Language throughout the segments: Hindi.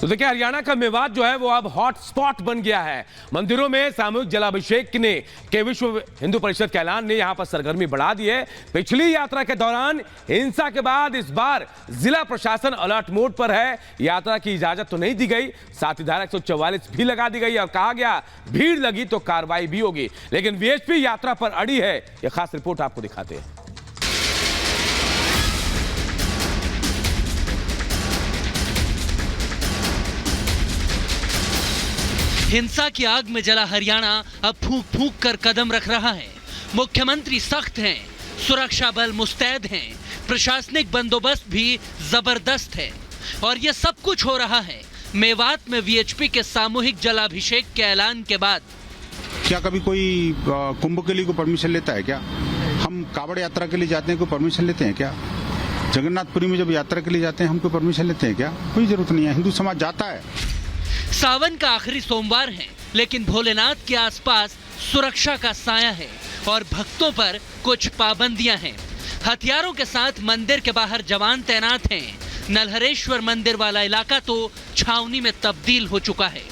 तो देखिए, हरियाणा का मेवात जो है वो अब हॉट स्पॉट बन गया है। मंदिरों में सामूहिक जलाभिषेक के विश्व हिंदू परिषद के ऐलान ने यहां पर सरगर्मी बढ़ा दी है। पिछली यात्रा के दौरान हिंसा के बाद इस बार जिला प्रशासन अलर्ट मोड पर है। यात्रा की इजाजत तो नहीं दी गई, साथ ही धारा 144 भी लगा दी गई और कहा गया भीड़ लगी तो कार्रवाई भी होगी। लेकिन वीएचपी यात्रा पर अड़ी है। यह खास रिपोर्ट आपको दिखाते हैं। हिंसा की आग में जला हरियाणा अब फूंक फूंक कर कदम रख रहा है। मुख्यमंत्री सख्त हैं, सुरक्षा बल मुस्तैद हैं, प्रशासनिक बंदोबस्त भी जबरदस्त है और यह सब कुछ हो रहा है मेवात में वीएचपी के सामूहिक जलाभिषेक के ऐलान के बाद। क्या कभी कोई कुंभ के लिए कोई परमिशन लेता है क्या? हम कावड़ यात्रा के लिए जाते हैं, कोई परमिशन लेते हैं क्या? जगन्नाथपुरी में जब यात्रा के लिए जाते हैं हम कोई परमिशन लेते हैं क्या? कोई जरूरत नहीं है। हिंदू समाज जाता है। सावन का आखिरी सोमवार है, लेकिन भोलेनाथ के आसपास सुरक्षा का साया है और भक्तों पर कुछ पाबंदियां हैं। हथियारों के साथ मंदिर के बाहर जवान तैनात हैं। नलहरेश्वर मंदिर वाला इलाका तो छावनी में तब्दील हो चुका है।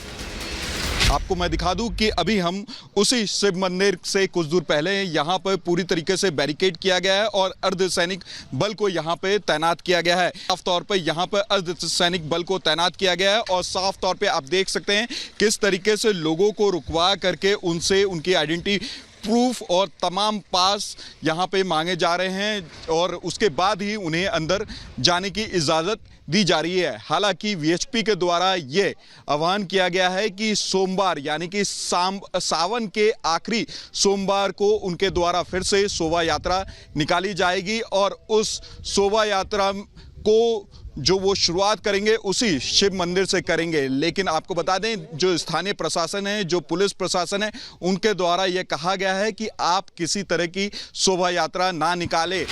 आपको मैं दिखा दूं कि अभी हम उसी शिव मंदिर से कुछ दूर पहले हैं। यहाँ पर पूरी तरीके से बैरिकेड किया गया है और अर्धसैनिक बल को यहाँ पे तैनात किया गया है। साफ तौर पे यहाँ पर अर्धसैनिक बल को तैनात किया गया है और साफ तौर पे आप देख सकते हैं किस तरीके से लोगों को रुकवा करके उनसे उनकी आइडेंटिटी प्रूफ और तमाम पास यहाँ पे मांगे जा रहे हैं और उसके बाद ही उन्हें अंदर जाने की इजाज़त दी जा रही है। हालांकि वीएचपी के द्वारा ये आह्वान किया गया है कि सोमवार यानी कि सावन के आखिरी सोमवार को उनके द्वारा फिर से शोभा यात्रा निकाली जाएगी और उस शोभा यात्रा को जो वो शुरुआत करेंगे उसी शिव मंदिर से करेंगे। लेकिन आपको बता दें, जो स्थानीय प्रशासन है, जो पुलिस प्रशासन है, उनके द्वारा यह कहा गया है कि आप किसी तरह की शोभा यात्रा ना निकाले।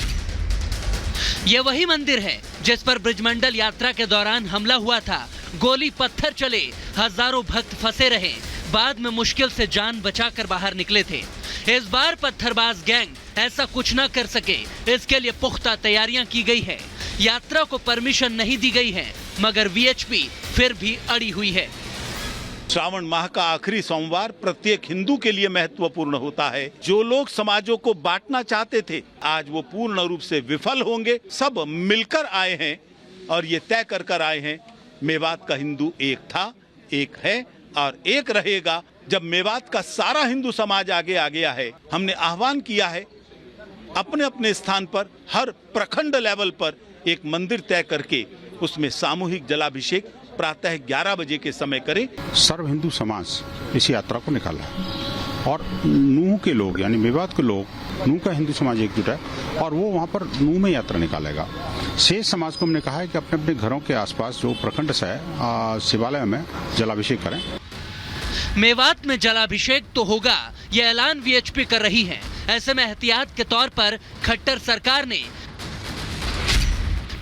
यह वही मंदिर है जिस पर ब्रजमंडल यात्रा के दौरान हमला हुआ था। गोली पत्थर चले, हजारों भक्त फंसे रहे, बाद में मुश्किल से जान बचाकर बाहर निकले थे। इस बार पत्थरबाज गैंग ऐसा कुछ न कर सके, इसके लिए पुख्ता तैयारियां की गई है। यात्रा को परमिशन नहीं दी गई है, मगर वीएचपी फिर भी अड़ी हुई है। श्रावण माह का आखिरी सोमवार प्रत्येक हिंदू के लिए महत्वपूर्ण होता है। जो लोग समाजों को बांटना चाहते थे, आज वो पूर्ण रूप से विफल होंगे। सब मिलकर आए हैं और ये तय कर आए हैं, मेवात का हिंदू एक था, एक है और एक रहेगा। जब मेवात का सारा हिंदू समाज आगे आ गया है, हमने आह्वान किया है अपने अपने स्थान पर हर प्रखंड लेवल पर एक मंदिर तय करके उसमें सामूहिक जलाभिषेक प्रातः 11 बजे के समय करें। सर्व हिंदू समाज इस यात्रा को निकाला है और नूह के लोग यानी मेवात के लोग, नूह का हिंदू समाज एकजुट है और वो वहाँ पर नूह में यात्रा निकालेगा। शेष समाज को हमने कहा है कि अपने अपने घरों के आसपास जो प्रखंड से है शिवालय में जलाभिषेक करें। मेवात में जलाभिषेक तो होगा, यह ऐलान वीएचपी कर रही है। ऐसे में एहतियात के तौर पर खट्टर सरकार ने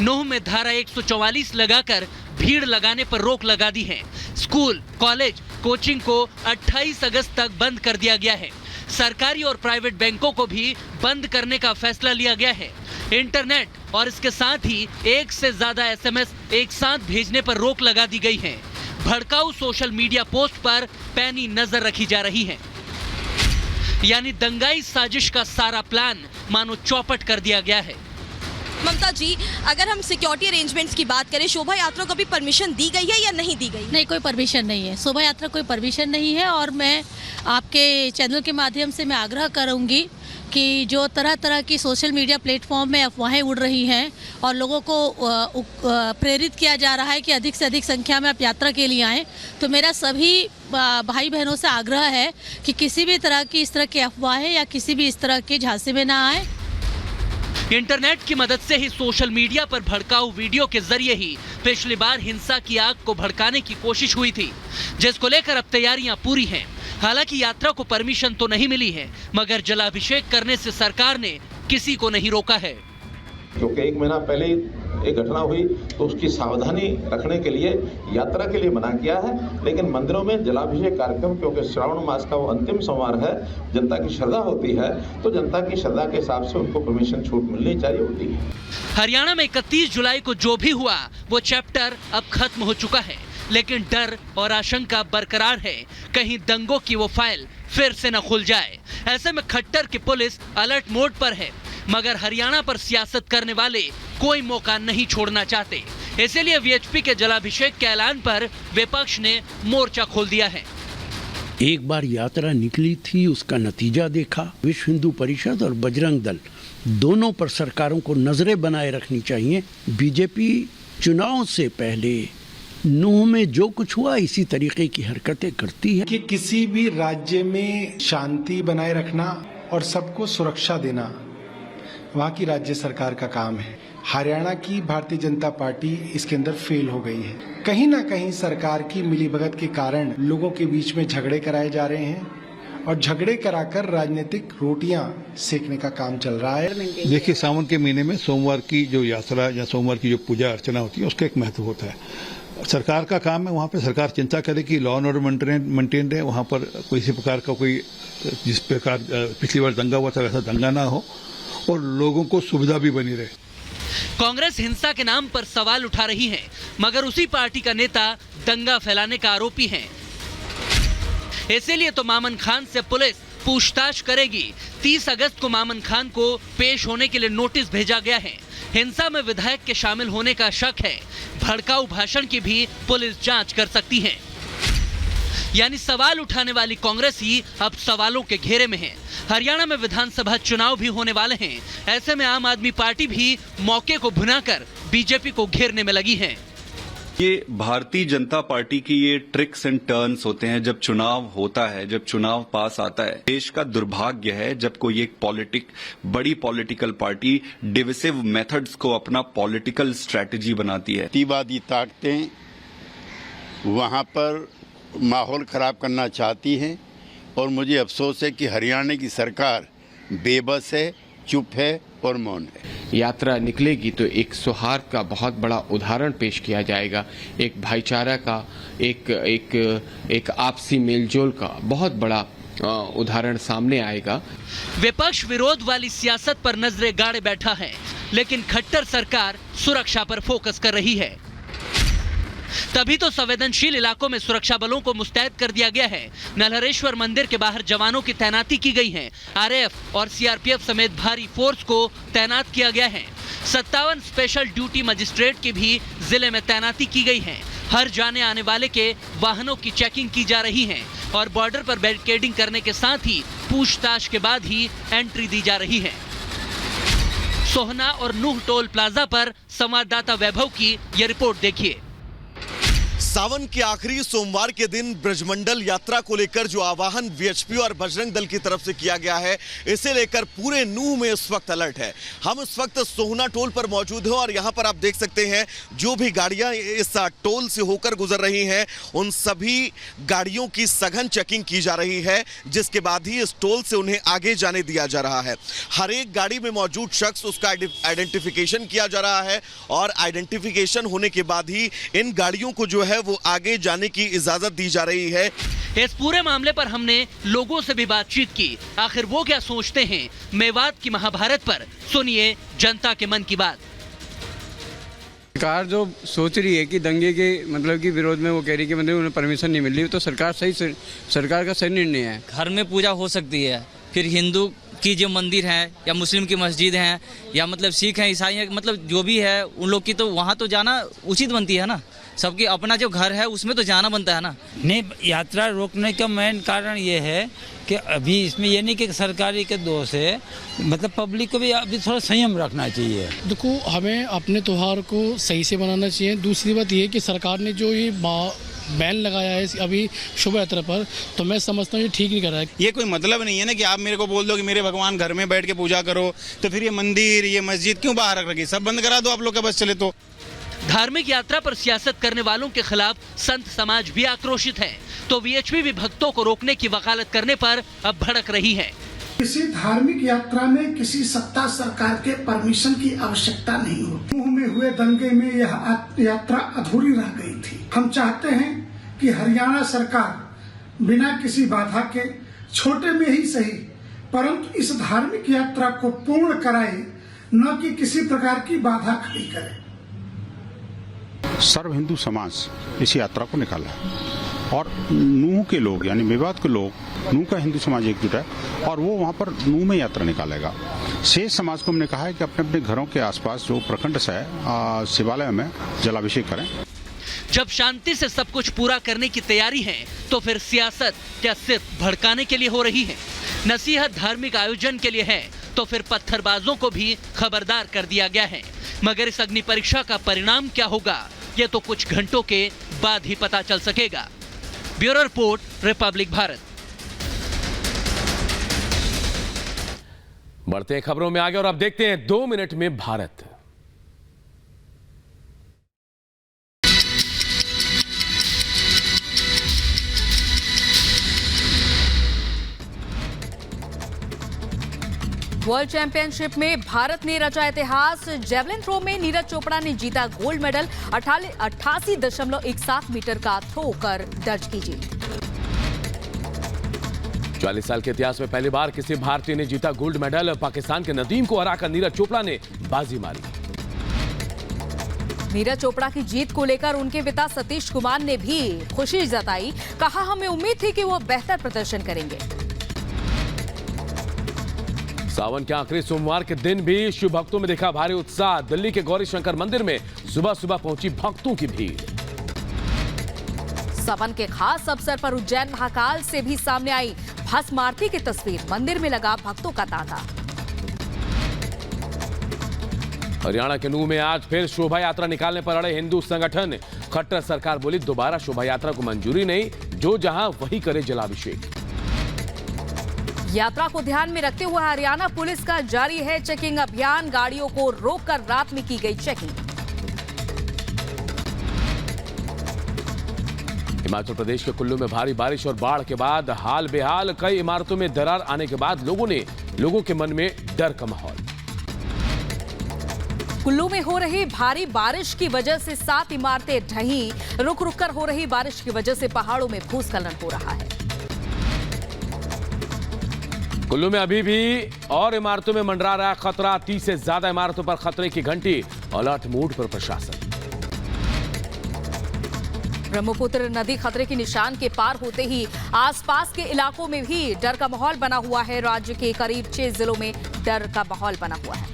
नूह में धारा 144 लगाकर भीड़ लगाने पर रोक लगा दी है। स्कूल, कॉलेज, कोचिंग को 28 अगस्त तक बंद कर दिया गया है। सरकारी और प्राइवेट बैंकों को भी बंद करने का फैसला लिया गया है। इंटरनेट और इसके साथ ही एक से ज्यादा एसएमएस एक साथ भेजने पर रोक लगा दी गई है। भड़काऊ सोशल मीडिया पोस्ट पर पैनी नजर रखी जा रही है। यानी दंगाई साजिश का सारा प्लान मानो चौपट कर दिया गया है। ममता जी, अगर हम सिक्योरिटी अरेंजमेंट्स की बात करें, शोभा यात्रा को भी परमिशन दी गई है या नहीं दी गई? नहीं, कोई परमिशन नहीं है। शोभा यात्रा कोई परमिशन नहीं है और मैं आपके चैनल के माध्यम से मैं आग्रह करूंगी कि जो तरह तरह की सोशल मीडिया प्लेटफॉर्म में अफवाहें उड़ रही हैं और लोगों को प्रेरित किया जा रहा है कि अधिक से अधिक संख्या में आप यात्रा के लिए आएँ, तो मेरा सभी भाई बहनों से आग्रह है कि किसी भी तरह की इस तरह की अफवाहें या किसी भी इस तरह के झांसे में ना आए। इंटरनेट की मदद से ही सोशल मीडिया पर भड़काऊ वीडियो के जरिए ही पिछली बार हिंसा की आग को भड़काने की कोशिश हुई थी, जिसको लेकर अब तैयारियां पूरी हैं। हालांकि यात्रा को परमिशन तो नहीं मिली है, मगर जलाभिषेक करने से सरकार ने किसी को नहीं रोका है। क्योंकि एक महीना पहले एक घटना हुई तो उसकी सावधानी रखने के लिए यात्रा के लिए मना किया है। लेकिन मंदिरों में जलाभिषेक कार्यक्रम, क्योंकि श्रावण मास का वो अंतिम सोमवार है, जनता की श्रद्धा होती है, तो जनता की श्रद्धा के हिसाब से उनको परमिशन छूट मिलनी चाहिए होती है। हरियाणा में 31 जुलाई को जो भी हुआ वो चैप्टर अब खत्म हो चुका है। लेकिन डर और आशंका बरकरार है, कहीं दंगों की वो फाइल फिर से न खुल जाए। ऐसे में खट्टर की पुलिस अलर्ट मोड पर है, मगर हरियाणा पर सियासत करने वाले कोई मौका नहीं छोड़ना चाहते। इसीलिए वीएचपी के जलाभिषेक के ऐलान पर विपक्ष ने मोर्चा खोल दिया है। एक बार यात्रा निकली थी, उसका नतीजा देखा। विश्व हिंदू परिषद और बजरंग दल दोनों पर सरकारों को नजरें बनाए रखनी चाहिए। बीजेपी चुनाव से पहले नूह में जो कुछ हुआ इसी तरीके की हरकतें करती है कि किसी भी राज्य में शांति बनाए रखना और सबको सुरक्षा देना वहाँ की राज्य सरकार का काम है। हरियाणा की भारतीय जनता पार्टी इसके अंदर फेल हो गई है। कहीं ना कहीं सरकार की मिलीभगत के कारण लोगों के बीच में झगड़े कराए जा रहे हैं और झगड़े कराकर राजनीतिक रोटियां सेकने का काम चल रहा है। देखिए, सावन के महीने में सोमवार की जो यात्रा या सोमवार की जो पूजा अर्चना होती है उसका एक महत्व होता है। सरकार का काम है, वहाँ पे सरकार चिंता करे कि लॉ एंड ऑर्डर मेंटेन रहे, वहाँ पर किसी प्रकार का कोई जिस प्रकार पिछली बार दंगा हुआ था वैसा दंगा ना हो और लोगों को सुविधा भी बनी रहे। कांग्रेस हिंसा के नाम पर सवाल उठा रही है, मगर उसी पार्टी का नेता दंगा फैलाने का आरोपी है। इसीलिए तो मामन खान से पुलिस पूछताछ करेगी। 30 अगस्त को मामन खान को पेश होने के लिए नोटिस भेजा गया है। हिंसा में विधायक के शामिल होने का शक है। भड़काऊ भाषण की भी पुलिस जांच कर सकती है। यानी सवाल उठाने वाली कांग्रेस ही अब सवालों के घेरे में है। हरियाणा में विधानसभा चुनाव भी होने वाले हैं। ऐसे में आम आदमी पार्टी भी मौके को भुनाकर बीजेपी को घेरने में लगी है। ये भारतीय जनता पार्टी की ये ट्रिक्स एंड टर्न्स होते हैं जब चुनाव होता है, जब चुनाव पास आता है। देश का दुर्भाग्य है जब कोई एक बड़ी पॉलिटिकल पार्टी डिविसिव मेथड्स को अपना पॉलिटिकल स्ट्रेटजी बनाती है। अतिवादी ताकतें वहां पर माहौल खराब करना चाहती हैं और मुझे अफसोस है कि हरियाणा की सरकार बेबस है, चुप है और मौन है। यात्रा निकलेगी तो एक सौहार्द का बहुत बड़ा उदाहरण पेश किया जाएगा, एक भाईचारा का, एक आपसी मेलजोल का बहुत बड़ा उदाहरण सामने आएगा। विपक्ष विरोध वाली सियासत पर नजरें गाड़े बैठा है, लेकिन खट्टर सरकार सुरक्षा पर फोकस कर रही है। तभी तो संवेदनशील इलाकों में सुरक्षा बलों को मुस्तैद कर दिया गया है। नलहरेश्वर मंदिर के बाहर जवानों की तैनाती की गई है। आरएएफ और सीआरपीएफ समेत भारी फोर्स को तैनात किया गया है। 57 स्पेशल ड्यूटी मजिस्ट्रेट की भी जिले में तैनाती की गई है। हर जाने आने वाले के वाहनों की चेकिंग की जा रही है और बॉर्डर पर बैरिकेडिंग करने के साथ ही पूछताछ के बाद ही एंट्री दी जा रही है। सोहना और नूह टोल प्लाजा पर संवाददाता वैभव की यह रिपोर्ट देखिए। सावन के आखिरी सोमवार के दिन ब्रजमंडल यात्रा को लेकर जो आह्वान वीएचपी और बजरंग दल की तरफ से किया गया है, इसे लेकर पूरे नूह में इस वक्त अलर्ट है। हम इस वक्त सोहना टोल पर मौजूद हैं और यहां पर आप देख सकते हैं जो भी गाड़ियां इस टोल से होकर गुजर रही हैं, उन सभी गाड़ियों की सघन चेकिंग की जा रही है, जिसके बाद ही इस टोल से उन्हें आगे जाने दिया जा रहा है। हर एक गाड़ी में मौजूद शख्स, उसका आइडेंटिफिकेशन किया जा रहा है और आइडेंटिफिकेशन होने के बाद ही इन गाड़ियों को जो है वो आगे जाने की इजाजत दी जा रही है। इस पूरे मामले पर हमने लोगों से भी बातचीत की। आखिर वो क्या सोचते हैं मेवात की महाभारत पर, सुनिए जनता के मन की बात। सरकार जो सोच रही है कि दंगे के मतलब कि विरोध में वो कह रही है कि मतलब उन्हें परमिशन नहीं मिल रही, तो सरकार का सही निर्णय है। घर में पूजा हो सकती है, फिर हिंदू की जो मंदिर है या मुस्लिम की मस्जिद है या मतलब सिख हैं, ईसाई हैं, मतलब जो भी है उन लोग की तो वहाँ तो जाना उचित बनती है ना। सबकी अपना जो घर है उसमें तो जाना बनता है ना। नहीं, यात्रा रोकने का मेन कारण ये है कि अभी इसमें ये नहीं कि सरकारी के दोष है, मतलब पब्लिक को भी अभी थोड़ा संयम रखना चाहिए। देखो, हमें अपने त्योहार को सही से मनाना चाहिए। दूसरी बात ये कि सरकार ने जो ये बैन लगाया है अभी शोभा यात्रा पर, तो मैं समझता हूँ ये ठीक नहीं कर रहा है। ये कोई मतलब नहीं है ना कि आप मेरे को बोल दो कि मेरे भगवान घर में बैठ के पूजा करो, तो फिर ये मंदिर, ये मस्जिद क्यों बाहर रख रखी? सब बंद करा दो आप लोग का बस चले तो। धार्मिक यात्रा पर सियासत करने वालों के खिलाफ संत समाज भी आक्रोशित है, तो वीएचपी भी भक्तों को रोकने की वकालत करने पर अब भड़क रही है। किसी धार्मिक यात्रा में किसी सत्ता सरकार के परमिशन की आवश्यकता नहीं होती। नूह में हुए दंगे में यह यात्रा अधूरी रह गई थी। हम चाहते हैं कि हरियाणा सरकार बिना किसी बाधा के, छोटे में ही सही, परंतु इस धार्मिक यात्रा को पूर्ण कराए, न कि किसी प्रकार की बाधा खड़ी करे। सर्व हिंदू समाज इस यात्रा को निकाला है और नूह के लोग यानी मेवात के लोग, नूह का हिंदू समाज एकजुट है और वो वहाँ पर नूह में यात्रा निकालेगा। शेष समाज को हमने कहा है कि अपने अपने घरों के आसपास जो प्रखंड है शिवालय में जलाभिषेक करें। जब शांति से सब कुछ पूरा करने की तैयारी है तो फिर सियासत क्या सिर्फ भड़काने के लिए हो रही है? नसीहत धार्मिक आयोजन के लिए है तो फिर पत्थरबाजों को भी खबरदार कर दिया गया है। मगर इस अग्नि परीक्षा का परिणाम क्या होगा, ये तो कुछ घंटों के बाद ही पता चल सकेगा। Bureau report, Republic Bharat. बढ़ते हैं खबरों में आगे और अब देखते हैं 2 मिनट में भारत। वर्ल्ड चैंपियनशिप में भारत ने रचा इतिहास। जेवलिन थ्रो में नीरज चोपड़ा ने जीता गोल्ड मेडल। 88.17 मीटर का थ्रो कर दर्ज की जीत। 40 साल के इतिहास में पहली बार किसी भारतीय ने जीता गोल्ड मेडल। पाकिस्तान के नदीम को हराकर नीरज चोपड़ा ने बाजी मारी। नीरज चोपड़ा की जीत को लेकर उनके पिता सतीश कुमार ने भी खुशी जताई। कहा, हमें उम्मीद थी कि वो बेहतर प्रदर्शन करेंगे। सावन के आखिरी सोमवार के दिन भी शिव भक्तों में दिखा भारी उत्साह। दिल्ली के गौरी शंकर मंदिर में सुबह सुबह पहुंची भक्तों की भीड़। सावन के खास अवसर पर उज्जैन महाकाल से भी सामने आई भस्म आरती की तस्वीर। मंदिर में लगा भक्तों का तांता। हरियाणा के नूह में आज फिर शोभा यात्रा निकालने पर अड़े हिंदू संगठन। खट्टर सरकार बोली दोबारा शोभा यात्रा को मंजूरी नहीं, जो जहां वही करे जलाभिषेक। यात्रा को ध्यान में रखते हुए हरियाणा पुलिस का जारी है चेकिंग अभियान। गाड़ियों को रोककर रात में की गई चेकिंग। हिमाचल प्रदेश के कुल्लू में भारी बारिश और बाढ़ के बाद हाल बेहाल। कई इमारतों में दरार आने के बाद लोगों के मन में डर का माहौल। कुल्लू में हो रही भारी बारिश की वजह से 7 इमारतें ढही। रुक रुक कर हो रही बारिश की वजह से पहाड़ों में भूस्खलन हो रहा है। कुल्लू में अभी भी और इमारतों में मंडरा रहा खतरा। 30 से ज्यादा इमारतों पर खतरे की घंटी। अलर्ट मोड पर प्रशासन। ब्रह्मपुत्र नदी खतरे के निशान के पार होते ही आसपास के इलाकों में भी डर का माहौल बना हुआ है। राज्य के करीब 6 जिलों में डर का माहौल बना हुआ है।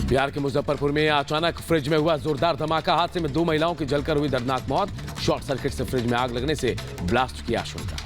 बिहार के मुजफ्फरपुर में अचानक फ्रिज में हुआ जोरदार धमाका। हादसे में 2 महिलाओं की जलकर हुई दर्दनाक मौत। शॉर्ट सर्किट से फ्रिज में आग लगने से ब्लास्ट की आशंका।